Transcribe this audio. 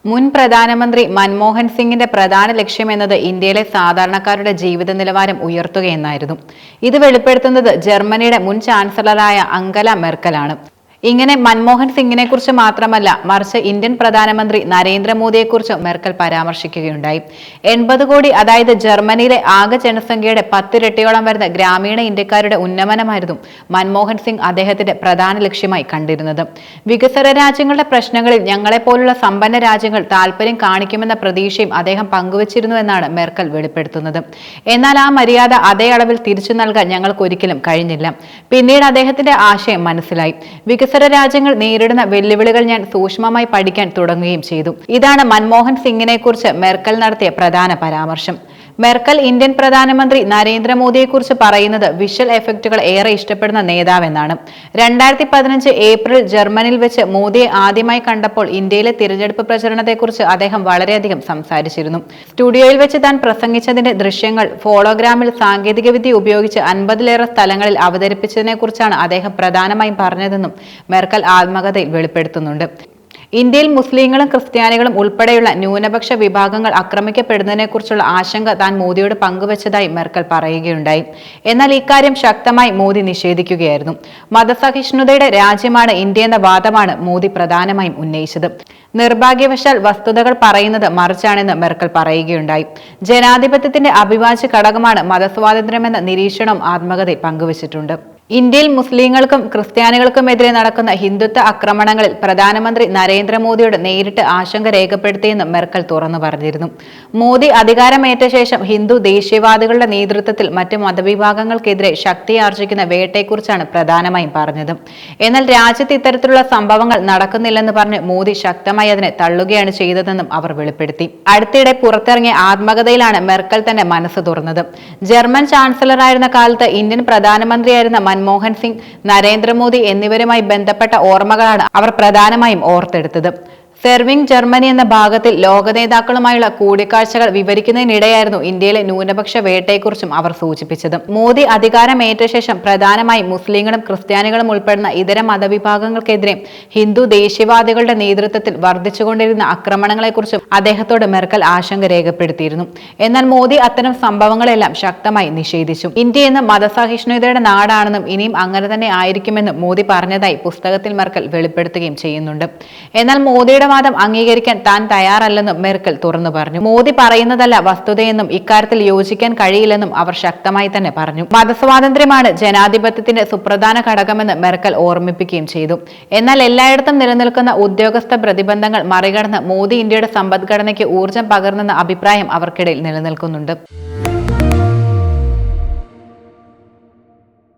മുൻ പ്രധാനമന്ത്രി മൻമോഹൻ സിംഗിന്റെ പ്രധാന ലക്ഷ്യമെന്നത് ഇന്ത്യയിലെ സാധാരണക്കാരുടെ ജീവിത നിലവാരം ഉയർത്തുകയെന്നായിരുന്നു. ഇത് വെളിപ്പെടുത്തുന്നത് ജർമ്മനിയുടെ മുൻ ചാൻസലറായ അംഗല മെർക്കലാണ്. ഇങ്ങനെ മൻമോഹൻ സിംഗിനെ കുറിച്ച് മാത്രമല്ല, മറിച്ച് ഇന്ത്യൻ പ്രധാനമന്ത്രി നരേന്ദ്രമോദിയെക്കുറിച്ച് മെർക്കൽ പരാമർശിക്കുകയുണ്ടായി. 80 കോടി, അതായത് ജർമ്മനിയിലെ ആകെ ജനസംഖ്യയുടെ 10 ഇരട്ടിയോളം വരുന്ന ഗ്രാമീണ ഇന്ത്യക്കാരുടെ ഉന്നമനമായിരുന്നു മൻമോഹൻ സിംഗ് അദ്ദേഹത്തിന്റെ പ്രധാന ലക്ഷ്യമായി കണ്ടിരുന്നത്. വികസ്വര രാജ്യങ്ങളുടെ പ്രശ്നങ്ങളിൽ ഞങ്ങളെപ്പോലുള്ള സമ്പന്ന രാജ്യങ്ങൾ താൽപര്യം കാണിക്കുമെന്ന പ്രതീക്ഷയും അദ്ദേഹം പങ്കുവച്ചിരുന്നുവെന്നാണ് മെർക്കൽ വെളിപ്പെടുത്തുന്നത്. എന്നാൽ ആ മര്യാദ അതേ അളവിൽ തിരിച്ചു നൽകാൻ ഞങ്ങൾക്കൊരിക്കലും കഴിഞ്ഞില്ല. പിന്നീട് അദ്ദേഹത്തിന്റെ ആശയം മനസ്സിലായി. വികസ്വര രാജ്യങ്ങൾ നേരിടുന്ന വെല്ലുവിളികൾ ഞാൻ സൂക്ഷ്മമായി പഠിക്കാൻ തുടങ്ങുകയും ചെയ്തു. ഇതാണ് മൻമോഹൻ സിംഗിനെ കുറിച്ച് മെർക്കൽ നടത്തിയ പ്രധാന പരാമർശം. മെർക്കൽ ഇന്ത്യൻ പ്രധാനമന്ത്രി നരേന്ദ്രമോദിയെക്കുറിച്ച് പറയുന്നത് വിഷ്വൽ എഫക്റ്റുകൾ ഏറെ ഇഷ്ടപ്പെടുന്ന നേതാവെന്നാണ്. 2015 ഏപ്രിൽ ജർമ്മനിയിൽ വെച്ച് മോദിയെ ആദ്യമായി കണ്ടപ്പോൾ ഇന്ത്യയിലെ തിരഞ്ഞെടുപ്പ് പ്രചരണത്തെക്കുറിച്ച് അദ്ദേഹം വളരെയധികം സംസാരിച്ചിരുന്നു. സ്റ്റുഡിയോയിൽ വെച്ച് താൻ പ്രസംഗിച്ചതിന്റെ ദൃശ്യങ്ങൾ ഫോളോഗ്രാമിൽ സാങ്കേതികവിദ്യ ഉപയോഗിച്ച് 50-ലേറെ സ്ഥലങ്ങളിൽ അവതരിപ്പിച്ചതിനെക്കുറിച്ചാണ് അദ്ദേഹം പ്രധാനമായും പറഞ്ഞതെന്നും മെർക്കൽ ആത്മകഥയിൽ വെളിപ്പെടുത്തുന്നുണ്ട്. ഇന്ത്യയിൽ മുസ്ലിങ്ങളും ക്രിസ്ത്യാനികളും ഉൾപ്പെടെയുള്ള ന്യൂനപക്ഷ വിഭാഗങ്ങൾ ആക്രമിക്കപ്പെടുന്നതിനെക്കുറിച്ചുള്ള ആശങ്ക താൻ മോദിയോട് പങ്കുവച്ചതായി മെർക്കൽ പറയുകയുണ്ടായി. എന്നാൽ ഇക്കാര്യം ശക്തമായി മോദി നിഷേധിക്കുകയായിരുന്നു. മതസഹിഷ്ണുതയുടെ രാജ്യമാണ് ഇന്ത്യ എന്ന വാദമാണ് മോദി പ്രധാനമായും ഉന്നയിച്ചത്. നിർഭാഗ്യവശാൽ വസ്തുതകൾ പറയുന്നത് മറിച്ചാണെന്ന് മെർക്കൽ പറയുകയുണ്ടായി. ജനാധിപത്യത്തിന്റെ അവിഭാജ്യ ഘടകമാണ് മതസ്വാതന്ത്ര്യമെന്ന നിരീക്ഷണം ആത്മകഥയിൽ പങ്കുവച്ചിട്ടുണ്ട്. ഇന്ത്യയിൽ മുസ്ലിങ്ങൾക്കും ക്രിസ്ത്യാനികൾക്കുമെതിരെ നടക്കുന്ന ഹിന്ദുത്വ ആക്രമണങ്ങളിൽ പ്രധാനമന്ത്രി നരേന്ദ്രമോദിയോട് നേരിട്ട് ആശങ്ക രേഖപ്പെടുത്തിയെന്നും മെർക്കൽ തുറന്നു പറഞ്ഞിരുന്നു. മോദി അധികാരമേറ്റ ശേഷം ഹിന്ദു ദേശീയവാദികളുടെ നേതൃത്വത്തിൽ മറ്റ് മതവിഭാഗങ്ങൾക്കെതിരെ ശക്തിയാർജിക്കുന്ന വേട്ടയെക്കുറിച്ചാണ് പ്രധാനമായും പറഞ്ഞത്. എന്നാൽ രാജ്യത്ത് ഇത്തരത്തിലുള്ള സംഭവങ്ങൾ നടക്കുന്നില്ലെന്ന് പറഞ്ഞ് മോദി ശക്തമായി അതിനെ തള്ളുകയാണ് ചെയ്തതെന്നും അവർ വെളിപ്പെടുത്തി. അടുത്തിടെ പുറത്തിറങ്ങിയ ആത്മകഥയിലാണ് മെർക്കൽ തന്റെ മനസ്സ് തുറന്നത്. ജർമ്മൻ ചാൻസലറായിരുന്ന കാലത്ത് ഇന്ത്യൻ പ്രധാനമന്ത്രിയായിരുന്ന മൻമോഹൻ സിംഗ്, നരേന്ദ്രമോദി എന്നിവരുമായി ബന്ധപ്പെട്ട ഓർമ്മകളാണ് അവർ പ്രധാനമായും ഓർത്തെടുത്തത്. സെർവിംഗ് ജർമ്മനി എന്ന ഭാഗത്തിൽ ലോക നേതാക്കളുമായുള്ള കൂടിക്കാഴ്ചകൾ വിവരിക്കുന്നതിനിടെയായിരുന്നു ഇന്ത്യയിലെ ന്യൂനപക്ഷ വേട്ടയെക്കുറിച്ചും അവർ സൂചിപ്പിച്ചത്. മോദി അധികാരമേറ്റ ശേഷം പ്രധാനമായും മുസ്ലിങ്ങളും ക്രിസ്ത്യാനികളും ഉൾപ്പെടുന്ന ഇതര മതവിഭാഗങ്ങൾക്കെതിരെ ഹിന്ദു ദേശീയവാദികളുടെ നേതൃത്വത്തിൽ വർദ്ധിച്ചുകൊണ്ടിരുന്ന ആക്രമണങ്ങളെക്കുറിച്ചും അദ്ദേഹത്തോട് മെർക്കൽ ആശങ്ക രേഖപ്പെടുത്തിയിരുന്നു. എന്നാൽ മോദി അത്തരം സംഭവങ്ങളെല്ലാം ശക്തമായി നിഷേധിച്ചു. ഇന്ത്യ എന്ന മതസഹിഷ്ണുതയുടെ നാടാണെന്നും ഇനിയും അങ്ങനെ തന്നെ ആയിരിക്കുമെന്നും മോദി പറഞ്ഞതായി പുസ്തകത്തിൽ മെർക്കൽ വെളിപ്പെടുത്തുകയും ചെയ്യുന്നുണ്ട്. എന്നാൽ മോദിയുടെ വാദം അംഗീകരിക്കാൻ താൻ തയ്യാറല്ലെന്നും മെർക്കൽ തുറന്നു പറഞ്ഞു. മോദി പറയുന്നതല്ല വസ്തുതയെന്നും ഇക്കാര്യത്തിൽ യോജിക്കാൻ കഴിയില്ലെന്നും അവർ ശക്തമായി തന്നെ പറഞ്ഞു. മതസ്വാതന്ത്ര്യമാണ് ജനാധിപത്യത്തിന്റെ സുപ്രധാന ഘടകമെന്ന് മെർക്കൽ ഓർമ്മിപ്പിക്കുകയും ചെയ്തു. എന്നാൽ എല്ലായിടത്തും നിലനിൽക്കുന്ന ഉദ്യോഗസ്ഥ പ്രതിബന്ധങ്ങൾ മറികടന്ന് മോദി ഇന്ത്യയുടെ സമ്പദ്ഘടനയ്ക്ക് ഊർജ്ജം പകർന്നെന്ന അഭിപ്രായം അവർക്കിടയിൽ നിലനിൽക്കുന്നുണ്ട്.